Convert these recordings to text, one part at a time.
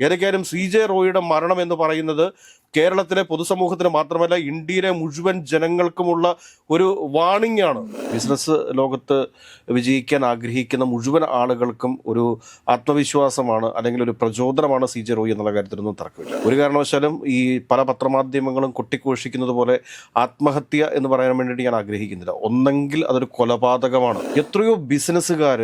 ഏതൊക്കെയായാലും CJ റോയിയുടെ മരണം എന്ന് പറയുന്നത് കേരളത്തിലെ പൊതുസമൂഹത്തിന് മാത്രമല്ല ഇന്ത്യയിലെ മുഴുവൻ ജനങ്ങൾക്കുമുള്ള ഒരു വാണിംഗ് ആണ്. ബിസിനസ് ലോകത്ത് വിജയിക്കാൻ ആഗ്രഹിക്കുന്ന മുഴുവൻ ആളുകൾക്കും ഒരു ആത്മവിശ്വാസമാണ്, അല്ലെങ്കിൽ ഒരു പ്രചോദനമാണ് CJ റോയി എന്നുള്ള കാര്യത്തിലൊന്നും തർക്കമില്ല. ഒരു കാരണവശാലും ഈ പല പത്രമാധ്യമങ്ങളും കൊട്ടിഘോഷിക്കുന്നത് പോലെ ആത്മഹത്യ എന്ന് പറയാൻ വേണ്ടിയിട്ട് ഞാൻ ആഗ്രഹിക്കുന്നില്ല. ഒന്നെങ്കിൽ അതൊരു കൊലപാതകമാണ്. എത്രയോ ബിസിനസ്സുകാർ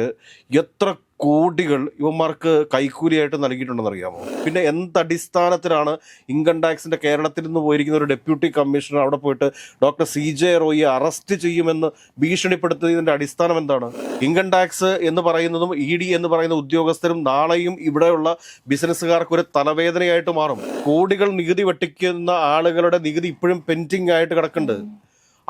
എത്ര കോടികൾ ഇവന്മാർക്ക് കൈക്കൂലിയായിട്ട് നൽകിയിട്ടുണ്ടെന്ന് അറിയാമോ? പിന്നെ എന്തടിസ്ഥാനത്തിലാണ് ഇൻകം ടാക്സിന്റെ കേരളത്തിൽ നിന്ന് പോയിരിക്കുന്ന ഒരു ഡെപ്യൂട്ടി കമ്മീഷണർ അവിടെ പോയിട്ട് ഡോക്ടർ CJ റോയിയെ അറസ്റ്റ് ചെയ്യുമെന്ന് ഭീഷണിപ്പെടുത്തിയതിന്റെ അടിസ്ഥാനം എന്താണ്? ഇൻകം ടാക്സ് എന്ന് പറയുന്നതും ED എന്ന് പറയുന്ന ഉദ്യോഗസ്ഥരും നാളെയും ഇവിടെയുള്ള ബിസിനസ്സുകാർക്ക് ഒരു തലവേദനയായിട്ട് മാറും. കോടികൾ നികുതി വെട്ടിക്കുന്ന ആളുകളുടെ നികുതി ഇപ്പോഴും പെൻഡിങ് ആയിട്ട് കിടക്കുന്നുണ്ട്.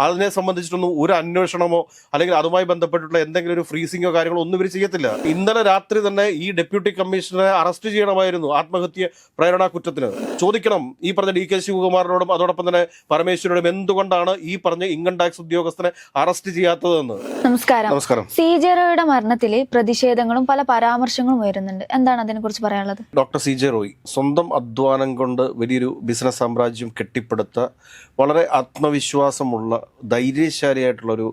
അതിനെ സംബന്ധിച്ചിട്ടൊന്നും ഒരു അന്വേഷണമോ അല്ലെങ്കിൽ അതുമായി ബന്ധപ്പെട്ടിട്ടുള്ള എന്തെങ്കിലും ഒരു ഫ്രീസിങ്ങോ കാര്യങ്ങളോ ഒന്നും ഇവർ ചെയ്യത്തില്ല. ഇന്നലെ രാത്രി തന്നെ ഈ ഡെപ്യൂട്ടി കമ്മീഷണറെ അറസ്റ്റ് ചെയ്യണമായിരുന്നു ആത്മഹത്യ പ്രേരണ കുറ്റത്തിന്. ചോദിക്കണം ഈ പറഞ്ഞ DK ശിവകുമാറിനോടും അതോടൊപ്പം തന്നെ പരമേശ്വരനോടും എന്തുകൊണ്ടാണ് ഈ പറഞ്ഞ ഇൻകം ടാക്സ് ഉദ്യോഗസ്ഥനെ അറസ്റ്റ് ചെയ്യാത്തതെന്ന്. നമസ്കാരം. CJ റോയിയുടെ മരണത്തിൽ പ്രതിഷേധങ്ങളും പല പരാമർശങ്ങളും ഉയരുന്നുണ്ട്. എന്താണ് അതിനെ കുറിച്ച് പറയാനുള്ളത്? ഡോക്ടർ CJ റോയി സ്വന്തം അധ്വാനം കൊണ്ട് വലിയൊരു ബിസിനസ് സാമ്രാജ്യം കെട്ടിപ്പടുത്ത വളരെ ആത്മവിശ്വാസമുള്ള ധൈര്യശാലിയായിട്ടുള്ളൊരു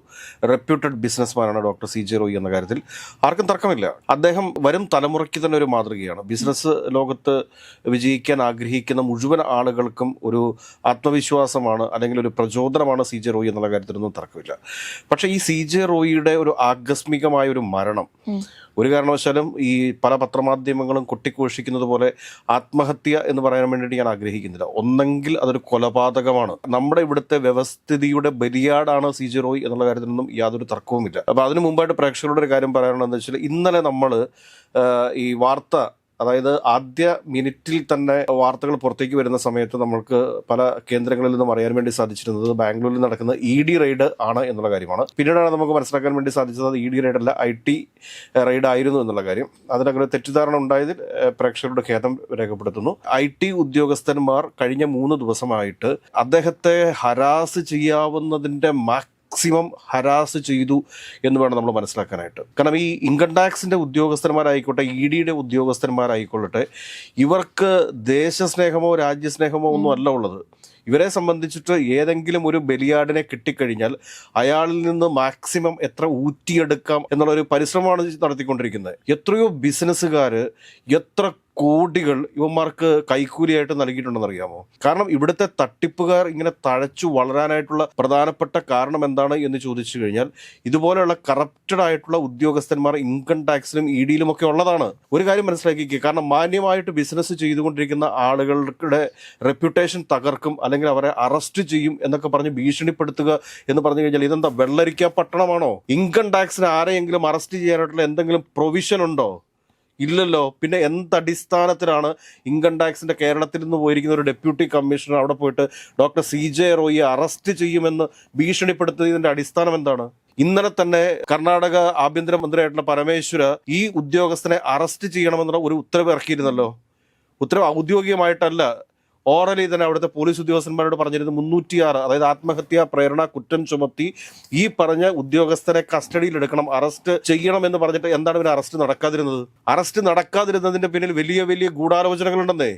റെപ്യൂട്ടഡ് ബിസിനസ്മാനാണ് ഡോക്ടർ CJ റോയി എന്ന കാര്യത്തിൽ ആർക്കും തർക്കമില്ല. അദ്ദേഹം വരും തലമുറയ്ക്ക് തന്നെ ഒരു മാതൃകയാണ്. ബിസിനസ് ലോകത്ത് വിജയിക്കാൻ ആഗ്രഹിക്കുന്ന മുഴുവൻ ആളുകൾക്കും ഒരു ആത്മവിശ്വാസമാണ്, അല്ലെങ്കിൽ ഒരു പ്രചോദനമാണ് CJ റോയി എന്നുള്ള കാര്യത്തിലൊന്നും തർക്കമില്ല. പക്ഷേ ഈ CJ റോയിയുടെ ഒരു ആകസ്മികമായ ഒരു മരണം ഒരു കാരണവശാലും ഈ പല പത്രമാധ്യമങ്ങളും കൊട്ടിഘോഷിക്കുന്നത് പോലെ ആത്മഹത്യ എന്ന് പറയാൻ വേണ്ടിയിട്ട് ഞാൻ ആഗ്രഹിക്കുന്നില്ല. ഒന്നെങ്കിൽ അതൊരു കൊലപാതകമാണ്. നമ്മുടെ ഇവിടുത്തെ വ്യവസ്ഥിതിയുടെ ബലിയാടാണ് CJ റോയി എന്നുള്ള കാര്യത്തിലൊന്നും യാതൊരു തർക്കവുമില്ല. അപ്പോൾ അതിനു മുമ്പായിട്ട് പ്രേക്ഷകരുടെ ഒരു കാര്യം പറയാനുള്ളതെന്ന് വെച്ചാൽ, ഇന്നലെ നമ്മൾ ഈ വാർത്ത, അതായത് ആദ്യ മിനിറ്റിൽ തന്നെ വാർത്തകൾ പുറത്തേക്ക് വരുന്ന സമയത്ത് നമ്മൾക്ക് പല കേന്ദ്രങ്ങളിൽ നിന്നും അറിയാൻ വേണ്ടി സാധിച്ചിരുന്നത് ബാംഗ്ലൂരിൽ നടക്കുന്ന ED റെയ്ഡ് ആണ് എന്നുള്ള കാര്യമാണ്. പിന്നീടാണ് നമുക്ക് മനസ്സിലാക്കാൻ വേണ്ടി സാധിച്ചത് ED റെയ്ഡ് അല്ല, IT റെയ്ഡ് ആയിരുന്നു എന്നുള്ള കാര്യം. അതിനങ്ങനെ തെറ്റിദ്ധാരണ ഉണ്ടായതിൽ പ്രേക്ഷകരുടെ ഖേദം രേഖപ്പെടുത്തുന്നു. IT ഉദ്യോഗസ്ഥന്മാർ കഴിഞ്ഞ 3 ദിവസമായിട്ട് അദ്ദേഹത്തെ ഹരാസ് ചെയ്യാവുന്നതിൻ്റെ മാക്സിമം ഹരാസ് ചെയ്തു എന്ന് വേണം നമ്മൾ മനസ്സിലാക്കാനായിട്ട്. കാരണം ഈ ഇൻകം ടാക്സിൻ്റെ ഉദ്യോഗസ്ഥന്മാരായിക്കോട്ടെ, EDയുടെ ഉദ്യോഗസ്ഥന്മാരായിക്കൊള്ളട്ടെ, ഇവർക്ക് ദേശസ്നേഹമോ രാജ്യസ്നേഹമോ ഒന്നും അല്ല ഉള്ളത്. ഇവരെ സംബന്ധിച്ചിട്ട് ഏതെങ്കിലും ഒരു ബലിയാടിനെ കിട്ടിക്കഴിഞ്ഞാൽ അയാളിൽ നിന്ന് മാക്സിമം എത്ര ഊറ്റിയെടുക്കാം എന്നുള്ളൊരു പരിശ്രമമാണ് നടത്തിക്കൊണ്ടിരിക്കുന്നത്. എത്രയോ ബിസിനസ്സുകാർ എത്ര കോടികൾ ഇവന്മാർക്ക് കൈക്കൂലിയായിട്ട് നൽകിയിട്ടുണ്ടെന്ന് അറിയാമോ? കാരണം ഇവിടുത്തെ തട്ടിപ്പുകാർ ഇങ്ങനെ തഴച്ചു വളരാനായിട്ടുള്ള പ്രധാനപ്പെട്ട കാരണം എന്താണ് എന്ന് ചോദിച്ചു കഴിഞ്ഞാൽ, ഇതുപോലെയുള്ള കറപ്റ്റഡ് ആയിട്ടുള്ള ഉദ്യോഗസ്ഥന്മാർ ഇൻകം ടാക്സിലും EDയിലും ഒക്കെ ഉള്ളതാണ്. ഒരു കാര്യം മനസ്സിലാക്കിക്കുക, കാരണം മാന്യമായിട്ട് ബിസിനസ് ചെയ്തുകൊണ്ടിരിക്കുന്ന ആളുകളുടെ റെപ്യൂട്ടേഷൻ തകർക്കും, അല്ലെങ്കിൽ അവരെ അറസ്റ്റ് ചെയ്യും എന്നൊക്കെ പറഞ്ഞ് ഭീഷണിപ്പെടുത്തുക എന്ന് പറഞ്ഞു കഴിഞ്ഞാൽ ഇതെന്താ വെള്ളരിക്ക പട്ടണമാണോ? ഇൻകം ടാക്സിന് ആരെയെങ്കിലും അറസ്റ്റ് ചെയ്യാനായിട്ടുള്ള എന്തെങ്കിലും പ്രൊവിഷൻ ഉണ്ടോ? ഇല്ലല്ലോ. പിന്നെ എന്തടിസ്ഥാനത്തിലാണ് ഇൻകം ടാക്സിന്റെ കേരളത്തിൽ നിന്ന് പോയിരിക്കുന്ന ഒരു ഡെപ്യൂട്ടി കമ്മീഷണർ അവിടെ പോയിട്ട് ഡോക്ടർ CJ റോയിയെ അറസ്റ്റ് ചെയ്യുമെന്ന് ഭീഷണിപ്പെടുത്തിയതിന്റെ അടിസ്ഥാനം എന്താണ്? ഇന്നലെ തന്നെ കർണാടക ആഭ്യന്തരമന്ത്രിയായിട്ടുള്ള പരമേശ്വര ഈ ഉദ്യോഗസ്ഥനെ അറസ്റ്റ് ചെയ്യണമെന്നുള്ള ഒരു ഉത്തരവ് ഇറക്കിയിരുന്നല്ലോ. ഉത്തരവ് ഔദ്യോഗികമായിട്ടല്ല, ഓറലി തന്നെ അവിടുത്തെ പോലീസ് ഉദ്യോഗസ്ഥന്മാരോട് പറഞ്ഞിരുന്നു 306, അതായത് ആത്മഹത്യാ പ്രേരണ കുറ്റം ചുമത്തി ഈ പറഞ്ഞ ഉദ്യോഗസ്ഥരെ കസ്റ്റഡിയിൽ എടുക്കണം, അറസ്റ്റ് ചെയ്യണം എന്ന് പറഞ്ഞിട്ട് എന്താണ് പിന്നെ അറസ്റ്റ് നടക്കാതിരുന്നത്? അറസ്റ്റ് നടക്കാതിരുന്നതിന്റെ പിന്നിൽ വലിയ വലിയ ഗൂഢാലോചനകളുണ്ടെന്നേ.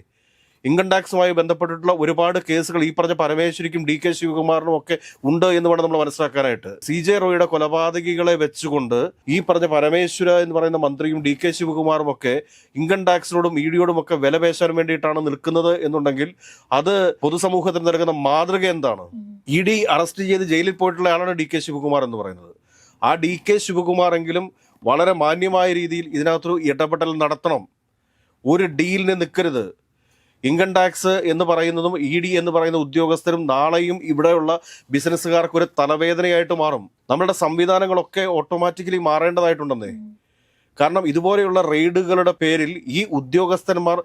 ഇൻകം ടാക്സുമായി ബന്ധപ്പെട്ടിട്ടുള്ള ഒരുപാട് കേസുകൾ ഈ പറഞ്ഞ പരമേശ്വരിക്കും DK ശിവകുമാറിനും ഒക്കെ ഉണ്ട് എന്ന് വേണം നമ്മൾ മനസ്സിലാക്കാനായിട്ട്. CJ റോയിയുടെ കൊലപാതകികളെ വെച്ചുകൊണ്ട് ഈ പറഞ്ഞ പരമേശ്വര എന്ന് പറയുന്ന മന്ത്രിയും DK ശിവകുമാറും ഒക്കെ ഇൻകം ടാക്സിനോടും EDയോടും ഒക്കെ വില പേശാൻ വേണ്ടിയിട്ടാണ് നിൽക്കുന്നത് എന്നുണ്ടെങ്കിൽ അത് പൊതുസമൂഹത്തിന് നൽകുന്ന മാതൃക എന്താണ്? ED അറസ്റ്റ് ചെയ്ത് ജയിലിൽ പോയിട്ടുള്ള ആളാണ് DK ശിവകുമാർ എന്ന് പറയുന്നത്. ആ DK ശിവകുമാറെങ്കിലും വളരെ മാന്യമായ രീതിയിൽ ഇതിനകത്തൊരു ഇടപെടൽ നടത്തണം. ഒരു ഡീലിന് നിൽക്കരുത്. ഇൻകം ടാക്സ് എന്ന് പറയുന്നതും ED എന്ന് പറയുന്ന ഉദ്യോഗസ്ഥരും നാളെയും ഇവിടെയുള്ള ബിസിനസ്സുകാർക്ക് ഒരു തലവേദനയായിട്ട് മാറും. നമ്മളുടെ സംവിധാനങ്ങളൊക്കെ ഓട്ടോമാറ്റിക്കലി മാറേണ്ടതായിട്ടുണ്ടെന്നേ. കാരണം ഇതുപോലെയുള്ള റെയ്ഡുകളുടെ പേരിൽ ഈ ഉദ്യോഗസ്ഥന്മാർ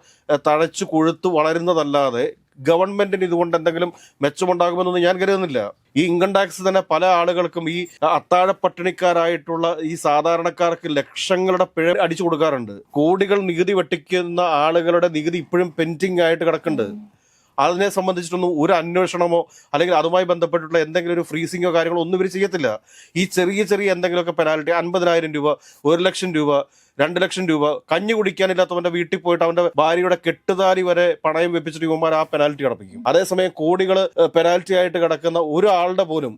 തഴച്ചു കൊഴുത്തു വളരുന്നതല്ലാതെ ഗവൺമെന്റിന് ഇതുകൊണ്ട് എന്തെങ്കിലും മെച്ചമുണ്ടാകുമെന്നൊന്നും ഞാൻ കരുതുന്നില്ല. ഈ ഇൻകം ടാക്സ് തന്നെ പല ആളുകൾക്കും, ഈ അത്താഴ പട്ടിണിക്കാരായിട്ടുള്ള ഈ സാധാരണക്കാർക്ക് ലക്ഷങ്ങളുടെ പിഴ അടിച്ചു കൊടുക്കാറുണ്ട്. കോടികൾ നികുതി വെട്ടിക്കുന്ന ആളുകളുടെ നികുതി ഇപ്പോഴും പെൻഡിങ് ആയിട്ട് കിടക്കുന്നുണ്ട്. അതിനെ സംബന്ധിച്ചിട്ടൊന്നും ഒരു അന്വേഷണമോ അല്ലെങ്കിൽ അതുമായി ബന്ധപ്പെട്ടിട്ടുള്ള എന്തെങ്കിലും ഒരു ഫ്രീസിങ്ങോ കാര്യങ്ങളോ ഒന്നും ഇവർ ചെയ്യത്തില്ല. ഈ ചെറിയ എന്തെങ്കിലുമൊക്കെ പെനാൽറ്റി 50,000 രൂപ, 1,00,000 രൂപ, 2,00,000 രൂപ, കഞ്ഞി കുടിക്കാനില്ലാത്തവന്റെ വീട്ടിൽ പോയിട്ട് അവന്റെ ഭാര്യയുടെ കെട്ടുതാലി വരെ പണയം വെപ്പിച്ചിട്ട് ഇവന്മാർ ആ പെനാൽറ്റി അടപ്പിക്കും. അതേസമയം കോടികൾ പെനാൽറ്റി ആയിട്ട് കിടക്കുന്ന ഒരാളുടെ പോലും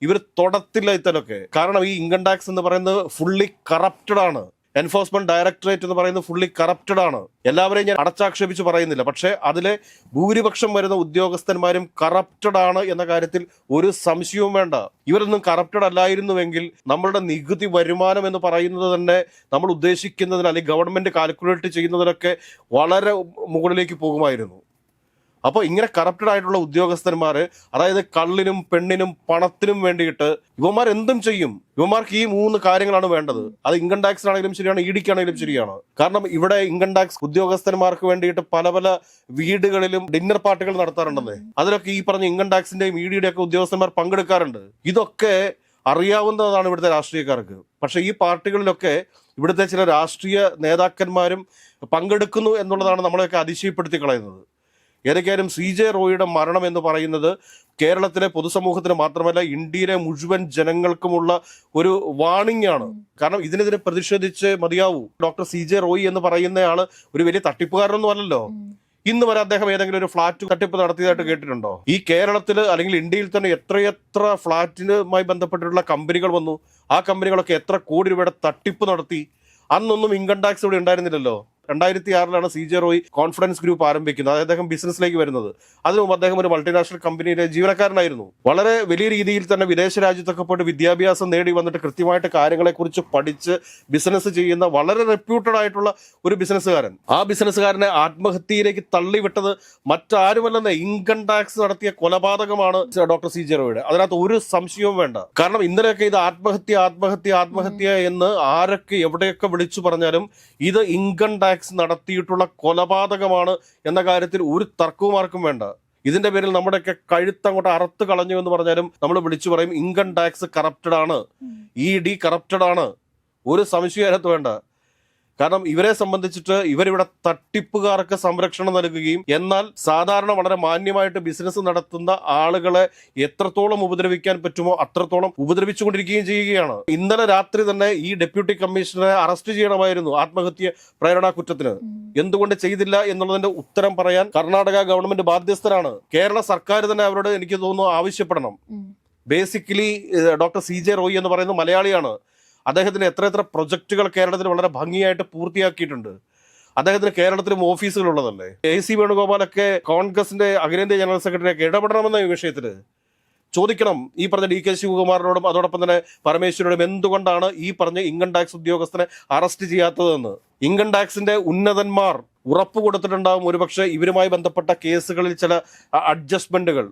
ഇവർ തൊടത്തില്ല ഇത്തരമൊക്കെ. കാരണം ഈ ഇൻകം ടാക്സ് എന്ന് പറയുന്നത് ഫുള്ളി കറപ്റ്റഡ് ആണ്. എൻഫോഴ്സ്മെന്റ് ഡയറക്ടറേറ്റ് എന്ന് പറയുന്നത് ഫുള്ളി കറപ്റ്റഡ് ആണ്. എല്ലാവരെയും ഞാൻ അടച്ചാക്ഷേപിച്ച് പറയുന്നില്ല, പക്ഷേ അതിലെ ഭൂരിപക്ഷം വരുന്ന ഉദ്യോഗസ്ഥന്മാരും കറപ്റ്റഡ് ആണ് എന്ന കാര്യത്തിൽ ഒരു സംശയവും വേണ്ട. ഇവരൊന്നും കറപ്റ്റഡ് അല്ലായിരുന്നുവെങ്കിൽ നമ്മളുടെ നികുതി വരുമാനം എന്ന് പറയുന്നത് തന്നെ നമ്മൾ ഉദ്ദേശിക്കുന്നതിന് അല്ലെങ്കിൽ ഗവൺമെന്റ് കാൽക്കുലേറ്റ് ചെയ്യുന്നതിനൊക്കെ വളരെ മുകളിലേക്ക് പോകുമായിരുന്നു. അപ്പോൾ ഇങ്ങനെ കറപ്റ്റഡ് ആയിട്ടുള്ള ഉദ്യോഗസ്ഥന്മാർ, അതായത് കള്ളിനും പെണ്ണിനും പണത്തിനും വേണ്ടിയിട്ട് ഇവന്മാർ എന്തും ചെയ്യും. ഇവന്മാർക്ക് ഈ 3 കാര്യങ്ങളാണ് വേണ്ടത്. അത് ഇൻകം ടാക്സിനാണെങ്കിലും ശരിയാണ്, ഇഡിക്കാണെങ്കിലും ശരിയാണ്. കാരണം ഇവിടെ ഇൻകം ടാക്സ് ഉദ്യോഗസ്ഥന്മാർക്ക് വേണ്ടിയിട്ട് പല വീടുകളിലും ഡിന്നർ പാർട്ടികൾ നടത്താറുണ്ടെന്നേ. അതിലൊക്കെ ഈ പറഞ്ഞ ഇൻകം ടാക്സിന്റെയും ഇഡിയുടെ ഒക്കെ ഉദ്യോഗസ്ഥന്മാർ പങ്കെടുക്കാറുണ്ട്. ഇതൊക്കെ അറിയാവുന്നതാണ് ഇവിടുത്തെ രാഷ്ട്രീയക്കാർക്ക്. പക്ഷേ ഈ പാർട്ടികളിലൊക്കെ ഇവിടുത്തെ ചില രാഷ്ട്രീയ നേതാക്കന്മാരും പങ്കെടുക്കുന്നു എന്നുള്ളതാണ് നമ്മളെയൊക്കെ അതിശയപ്പെടുത്തി കളയുന്നത്. ഏതൊക്കെയായാലും CJ റോയിയുടെ മരണം എന്ന് പറയുന്നത് കേരളത്തിലെ പൊതുസമൂഹത്തിന് മാത്രമല്ല ഇന്ത്യയിലെ മുഴുവൻ ജനങ്ങൾക്കുമുള്ള ഒരു വാണിംഗ് ആണ്. കാരണം ഇതിനെതിരെ പ്രതിഷേധിച്ച് മതിയാവൂ. ഡോക്ടർ CJ റോയി എന്ന് പറയുന്നയാള് ഒരു വലിയ തട്ടിപ്പുകാരനൊന്നും അല്ലല്ലോ. ഇന്ന് വരെ അദ്ദേഹം ഏതെങ്കിലും ഒരു ഫ്ളാറ്റ് തട്ടിപ്പ് നടത്തിയതായിട്ട് കേട്ടിട്ടുണ്ടോ? ഈ കേരളത്തിൽ അല്ലെങ്കിൽ ഇന്ത്യയിൽ തന്നെ എത്രയെത്ര ഫ്ളാറ്റിനുമായി ബന്ധപ്പെട്ടിട്ടുള്ള കമ്പനികൾ വന്നു. ആ കമ്പനികളൊക്കെ എത്ര കോടി രൂപയുടെ തട്ടിപ്പ് നടത്തി. അന്നൊന്നും ഇൻകം ടാക്സ് ഇവിടെ ഉണ്ടായിരുന്നില്ലല്ലോ. 2006 CJ റോയി കോൺഫിഡൻസ് ഗ്രൂപ്പ് ആരംഭിക്കുന്നത്. അതായത് അദ്ദേഹം ബിസിനസ്സിലേക്ക് വരുന്നത്. അതിനു മുമ്പ് അദ്ദേഹം ഒരു മൾട്ടിനാഷണൽ കമ്പനിയിലെ ജീവനക്കാരനായിരുന്നു. വളരെ വലിയ രീതിയിൽ തന്നെ വിദേശ രാജ്യത്തൊക്കെ പോയിട്ട് വിദ്യാഭ്യാസം നേടി വന്നിട്ട് കൃത്യമായിട്ട് കാര്യങ്ങളെക്കുറിച്ച് പഠിച്ച് ബിസിനസ് ചെയ്യുന്ന വളരെ റെപ്യൂട്ടഡ് ആയിട്ടുള്ള ഒരു ബിസിനസ്സുകാരൻ. ആ ബിസിനസ്സുകാരനെ ആത്മഹത്യയിലേക്ക് തള്ളിവിട്ടത് മറ്റാരുമല്ലെന്ന് ഇൻകം ടാക്സ് നടത്തിയ കൊലപാതകമാണ് ഡോക്ടർ CJ റോയിയുടെ. അതിനകത്ത് ഒരു സംശയവും വേണ്ട. കാരണം ഇന്നലെയൊക്കെ ഇത് ആത്മഹത്യ എന്ന് ആരൊക്കെ എവിടെയൊക്കെ വിളിച്ചു പറഞ്ഞാലും ഇത് ഇൻകം ടാക്സ് നടത്തിയിട്ടുള്ള കൊലപാതകമാണ് എന്ന കാര്യത്തിൽ ഒരു തർക്കവും ആർക്കും വേണ്ട. ഇതിന്റെ പേരിൽ നമ്മുടെയൊക്കെ കഴുത്തങ്ങോട്ട് അറുത്ത് കളഞ്ഞു എന്ന് പറഞ്ഞാലും നമ്മൾ വിളിച്ചു പറയും ഇൻകം ടാക്സ് കറപ്റ്റഡ് ആണ്, ED കറപ്റ്റഡ് ആണ്. ഒരു സംശയം അതിനകത്ത് വേണ്ട. കാരണം ഇവരെ സംബന്ധിച്ചിട്ട് ഇവരിവിടെ തട്ടിപ്പുകാർക്ക് സംരക്ഷണം നൽകുകയും എന്നാൽ സാധാരണ വളരെ മാന്യമായിട്ട് ബിസിനസ് നടത്തുന്ന ആളുകളെ എത്രത്തോളം ഉപദ്രവിക്കാൻ പറ്റുമോ അത്രത്തോളം ഉപദ്രവിച്ചുകൊണ്ടിരിക്കുകയും ചെയ്യുകയാണ്. ഇന്നലെ രാത്രി തന്നെ ഈ ഡെപ്യൂട്ടി കമ്മീഷണറെ അറസ്റ്റ് ചെയ്യണമായിരുന്നു ആത്മഹത്യ പ്രേരണാ കുറ്റത്തിന്. എന്തുകൊണ്ട് ചെയ്തില്ല എന്നുള്ളതിന്റെ ഉത്തരം പറയാൻ കർണാടക ഗവൺമെന്റ് ബാധ്യസ്ഥരാണ്. കേരള സർക്കാർ തന്നെ അവരോട് എനിക്ക് തോന്നുന്നു ആവശ്യപ്പെടണം. ബേസിക്കലി ഡോക്ടർ CJ റോയി എന്ന് പറയുന്നത് മലയാളിയാണ്. അദ്ദേഹത്തിന് എത്ര പ്രൊജക്റ്റുകൾ കേരളത്തിൽ വളരെ ഭംഗിയായിട്ട് പൂർത്തിയാക്കിയിട്ടുണ്ട്. അദ്ദേഹത്തിന് കേരളത്തിലും ഓഫീസുകൾ ഉള്ളതല്ലേ. AC വേണുഗോപാലൊക്കെ കോൺഗ്രസിന്റെ അഖിലേന്ത്യാ ജനറൽ സെക്രട്ടറിയൊക്കെ ഇടപെടണമെന്ന ഈ വിഷയത്തിൽ ചോദിക്കണം. ഈ പറഞ്ഞ DK ശിവകുമാറിനോടും അതോടൊപ്പം തന്നെ പരമേശ്വരനോടും എന്തുകൊണ്ടാണ് ഈ പറഞ്ഞ ഇൻകം ടാക്സ് ഉദ്യോഗസ്ഥനെ അറസ്റ്റ് ചെയ്യാത്തതെന്ന്. ഇൻകം ടാക്സിന്റെ ഉന്നതന്മാർ ഉറപ്പ് കൊടുത്തിട്ടുണ്ടാവും ഒരുപക്ഷെ ഇവരുമായി ബന്ധപ്പെട്ട കേസുകളിൽ ചില അഡ്ജസ്റ്റ്മെന്റുകൾ.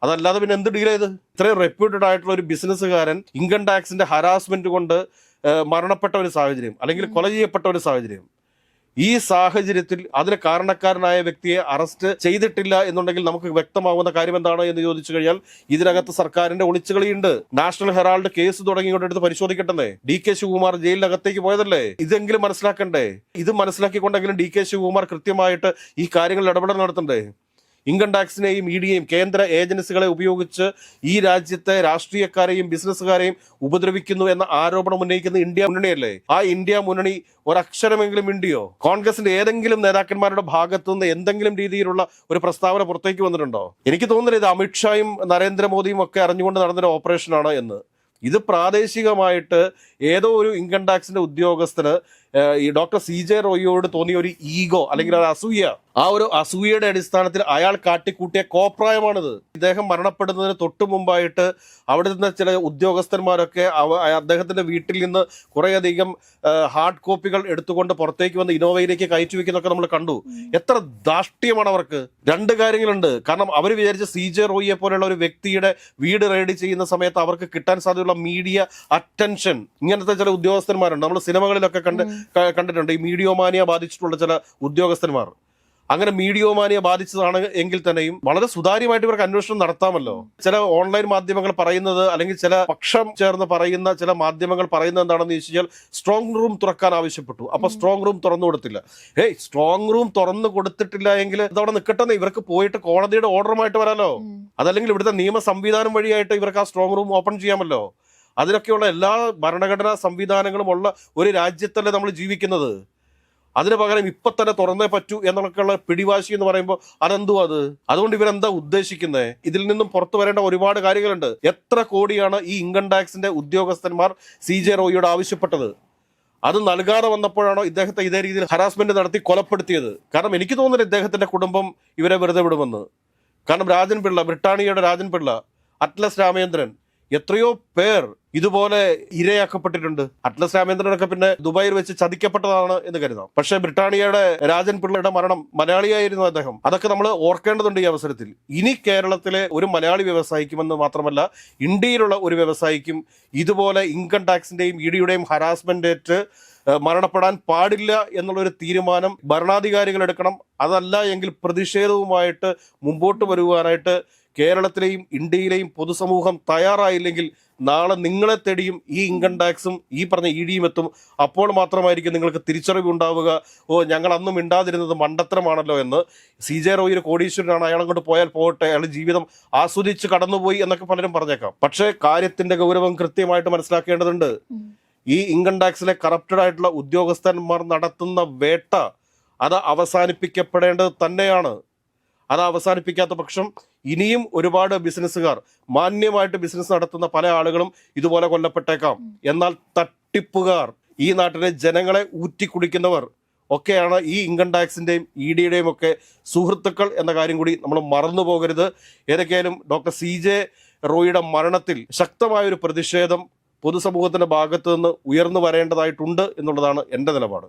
അതല്ലാതെ പിന്നെ എന്ത് ഡീൽ ചെയ്ത്? ഇത്രയും റെപ്യൂട്ടഡ് ആയിട്ടുള്ള ഒരു ബിസിനസ്സുകാരൻ ഇൻകം ടാക്സിന്റെ ഹരാസ്മെന്റ് കൊണ്ട് മരണപ്പെട്ട ഒരു സാഹചര്യം അല്ലെങ്കിൽ കൊല ചെയ്യപ്പെട്ട ഒരു സാഹചര്യം. ഈ സാഹചര്യത്തിൽ അതിന് കാരണക്കാരനായ വ്യക്തിയെ അറസ്റ്റ് ചെയ്തിട്ടില്ല എന്നുണ്ടെങ്കിൽ നമുക്ക് വ്യക്തമാവുന്ന കാര്യം എന്താണ് എന്ന് ചോദിച്ചു കഴിഞ്ഞാൽ ഇതിനകത്ത് സർക്കാരിന്റെ ഒളിച്ചുകളിയുണ്ട്. നാഷണൽ ഹെറാൾഡ് കേസ് തുടങ്ങിക്കൊണ്ടെടുത്ത് പരിശോധിക്കട്ടെ. DK ശിവകുമാർ ജയിലിനകത്തേക്ക് പോയതല്ലേ? ഇതെങ്കിലും മനസ്സിലാക്കണ്ടേ? ഇത് മനസ്സിലാക്കിക്കൊണ്ടെങ്കിലും DK ശിവകുമാർ കൃത്യമായിട്ട് ഈ കാര്യങ്ങളിൽ ഇടപെടൽ നടത്തണ്ടേ? ഇൻകം ടാക്സിനെയും EDയെയും കേന്ദ്ര ഏജൻസികളെ ഉപയോഗിച്ച് ഈ രാജ്യത്തെ രാഷ്ട്രീയക്കാരെയും ബിസിനസ്സുകാരെയും ഉപദ്രവിക്കുന്നു എന്ന ആരോപണം ഉന്നയിക്കുന്ന ഇന്ത്യ മുന്നണിയല്ലേ? ആ ഇന്ത്യ മുന്നണി ഒരക്ഷരമെങ്കിലും മിണ്ടിയോ? കോൺഗ്രസിന്റെ ഏതെങ്കിലും നേതാക്കന്മാരുടെ ഭാഗത്തുനിന്ന് എന്തെങ്കിലും രീതിയിലുള്ള ഒരു പ്രസ്താവന പുറത്തേക്ക് വന്നിട്ടുണ്ടോ? എനിക്ക് തോന്നുന്നില്ല ഇത് അമിത്ഷായും നരേന്ദ്രമോദിയും ഒക്കെ അറിഞ്ഞുകൊണ്ട് നടന്നൊരു ഓപ്പറേഷനാണ് എന്ന്. ഇത് പ്രാദേശികമായിട്ട് ഏതോ ഒരു ഇൻകം ടാക്സിന്റെ ഉദ്യോഗസ്ഥന് ഈ ഡോക്ടർ CJ റോയിയോട് തോന്നിയ ഒരു ഈഗോ അല്ലെങ്കിൽ ഒരു അസൂയ, ആ ഒരു അസൂയയുടെ അടിസ്ഥാനത്തിൽ അയാൾ കാട്ടിക്കൂട്ടിയ കോപ്രായമാണിത്. ഇദ്ദേഹം മരണപ്പെടുന്നതിന് തൊട്ടു മുമ്പായിട്ട് അവിടെ നിന്ന് ചില ഉദ്യോഗസ്ഥന്മാരൊക്കെ അദ്ദേഹത്തിന്റെ വീട്ടിൽ നിന്ന് കുറേയധികം ഹാർഡ് കോപ്പികൾ എടുത്തുകൊണ്ട് പുറത്തേക്ക് വന്ന് ഇന്നോവയിലേക്ക് കയറ്റി വെക്കുന്നൊക്കെ നമ്മൾ കണ്ടു. എത്ര ധാർഷ്ട്യമാണ് അവർക്ക്. 2 കാര്യങ്ങളുണ്ട്. കാരണം അവർ വിചാരിച്ച CJ റോയിയെ പോലെയുള്ള ഒരു വ്യക്തിയുടെ വീട് റെയ്ഡ് ചെയ്യുന്ന സമയത്ത് അവർക്ക് കിട്ടാൻ സാധ്യതയുള്ള മീഡിയ അറ്റൻഷൻ, ഇങ്ങനത്തെ ചില ഉദ്യോഗസ്ഥന്മാരുണ്ട്. നമ്മൾ സിനിമകളിലൊക്കെ കണ്ടിട്ടുണ്ട് ഈ മീഡിയോമാനിയ ബാധിച്ചിട്ടുള്ള ചില ഉദ്യോഗസ്ഥന്മാർ. അങ്ങനെ മീഡിയോമാനിയെ ബാധിച്ചതാണ് എങ്കിൽ തന്നെയും വളരെ സുതാര്യമായിട്ട് ഇവർക്ക് അന്വേഷണം നടത്താമല്ലോ. ചില ഓൺലൈൻ മാധ്യമങ്ങൾ പറയുന്നത്, അല്ലെങ്കിൽ ചില പക്ഷം ചേർന്ന് പറയുന്ന ചില മാധ്യമങ്ങൾ പറയുന്നത് എന്താണെന്ന് ചോദിച്ചു കഴിഞ്ഞാൽ സ്ട്രോങ് റൂം തുറക്കാൻ ആവശ്യപ്പെട്ടു. അപ്പൊ സ്ട്രോങ് റൂം തുറന്നു കൊടുത്തില്ല. സ്ട്രോങ് റൂം തുറന്നു കൊടുത്തിട്ടില്ല എങ്കിൽ അതവിടെ നിൽക്കട്ടെ, ഇവർക്ക് പോയിട്ട് കോടതിയുടെ ഓർഡറുമായിട്ട് വരാലോ. അതല്ലെങ്കിൽ ഇവിടുത്തെ നിയമ സംവിധാനം വഴിയായിട്ട് ഇവർക്ക് ആ സ്ട്രോങ് റൂം ഓപ്പൺ ചെയ്യാമല്ലോ. അതിനൊക്കെയുള്ള എല്ലാ ഭരണഘടനാ സംവിധാനങ്ങളും ഉള്ള ഒരു രാജ്യത്തല്ലേ നമ്മൾ ജീവിക്കുന്നത്. അതിന് പകരം ഇപ്പൊ തന്നെ തുറന്നേ പറ്റൂ എന്നൊക്കെയുള്ള പിടിവാശി എന്ന് പറയുമ്പോൾ അതെന്തുവാ അത്? അതുകൊണ്ട് ഇവരെന്താ ഉദ്ദേശിക്കുന്നത്? ഇതിൽ നിന്നും പുറത്തു വരേണ്ട ഒരുപാട് കാര്യങ്ങളുണ്ട്. എത്ര കോടിയാണ് ഈ ഇൻകം ടാക്സിന്റെ ഉദ്യോഗസ്ഥന്മാർ CJ റോയിയോട് ആവശ്യപ്പെട്ടത്? അത് നൽകാതെ വന്നപ്പോഴാണോ ഇദ്ദേഹത്തെ ഇതേ രീതിയിൽ ഹറാസ്മെന്റ് നടത്തി കൊലപ്പെടുത്തിയത്? കാരണം എനിക്ക് തോന്നുന്നില്ല ഇദ്ദേഹത്തിന്റെ കുടുംബം ഇവരെ വെറുതെ വിടുമെന്ന്. കാരണം രാജൻ പിള്ള, ബ്രിട്ടാനിയയുടെ രാജൻ പിള്ള, അറ്റ്ലസ് രാമേന്ദ്രൻ, എത്രയോ പേർ ഇതുപോലെ ഇരയാക്കപ്പെട്ടിട്ടുണ്ട്. അറ്റ്ലസ് രാമേന്ദ്രനൊക്കെ പിന്നെ ദുബായിൽ വെച്ച് ചതിക്കപ്പെട്ടതാണ് എന്ന് കരുതാം. പക്ഷെ ബ്രിട്ടാനിയയുടെ രാജൻ പിള്ളയുടെ മരണം മലയാളിയായിരുന്നു അദ്ദേഹം. അതൊക്കെ നമ്മൾ ഓർക്കേണ്ടതുണ്ട് ഈ അവസരത്തിൽ. ഇനി കേരളത്തിലെ ഒരു മലയാളി വ്യവസായിക്കുമെന്ന് മാത്രമല്ല, ഇന്ത്യയിലുള്ള ഒരു വ്യവസായിക്കും ഇതുപോലെ ഇൻകം ടാക്സിന്റെയും EDയുടെയും ഹരാസ്മെന്റ് ഏറ്റ് മരണപ്പെടാൻ പാടില്ല എന്നുള്ളൊരു തീരുമാനം ഭരണാധികാരികൾ എടുക്കണം. അതല്ല എങ്കിൽ പ്രതിഷേധവുമായിട്ട് മുമ്പോട്ട് വരുവാനായിട്ട് കേരളത്തിലെയും ഇന്ത്യയിലെയും പൊതുസമൂഹം തയ്യാറായില്ലെങ്കിൽ നാളെ നിങ്ങളെ തേടിയും ഈ ഇൻകം ടാക്സും ഈ പറഞ്ഞ EDയും എത്തും. അപ്പോൾ മാത്രമായിരിക്കും നിങ്ങൾക്ക് തിരിച്ചറിവ് ഉണ്ടാവുക, ഞങ്ങൾ അന്നും മിണ്ടാതിരുന്നത് മണ്ടത്തരമാണല്ലോ എന്ന്. CJ റോയി ഒരു കോടീശ്വരനാണ്, അയാൾ അങ്ങോട്ട് പോയാൽ പോകട്ടെ, അയാൾ ജീവിതം ആസ്വദിച്ച് കടന്നുപോയി എന്നൊക്കെ പലരും പറഞ്ഞേക്കാം. പക്ഷേ കാര്യത്തിന്റെ ഗൗരവം കൃത്യമായിട്ട് മനസ്സിലാക്കേണ്ടതുണ്ട്. ഈ ഇൻകം ടാക്സിലെ കറപ്റ്റഡ് ആയിട്ടുള്ള ഉദ്യോഗസ്ഥന്മാർ നടത്തുന്ന വേട്ട അത് അവസാനിപ്പിക്കപ്പെടേണ്ടത് തന്നെയാണ്. അത് അവസാനിപ്പിക്കാത്ത പക്ഷം ഇനിയും ഒരുപാട് ബിസിനസ്സുകാർ, മാന്യമായിട്ട് ബിസിനസ് നടത്തുന്ന പല ആളുകളും ഇതുപോലെ കൊല്ലപ്പെട്ടേക്കാം. എന്നാൽ തട്ടിപ്പുകാർ, ഈ നാട്ടിലെ ജനങ്ങളെ ഊറ്റിക്കുടിക്കുന്നവർ ഒക്കെയാണ് ഈ ഇൻകം ടാക്സിന്റെയും EDയുടെയും ഒക്കെ സുഹൃത്തുക്കൾ എന്ന കാര്യം കൂടി നമ്മൾ മറന്നു പോകരുത്. ഏതൊക്കെയായാലും ഡോക്ടർ CJ റോയിയുടെ മരണത്തിൽ ശക്തമായൊരു പ്രതിഷേധം പൊതുസമൂഹത്തിന്റെ ഭാഗത്തു നിന്ന് ഉയർന്നു വരേണ്ടതായിട്ടുണ്ട് എന്നുള്ളതാണ് എൻ്റെ നിലപാട്.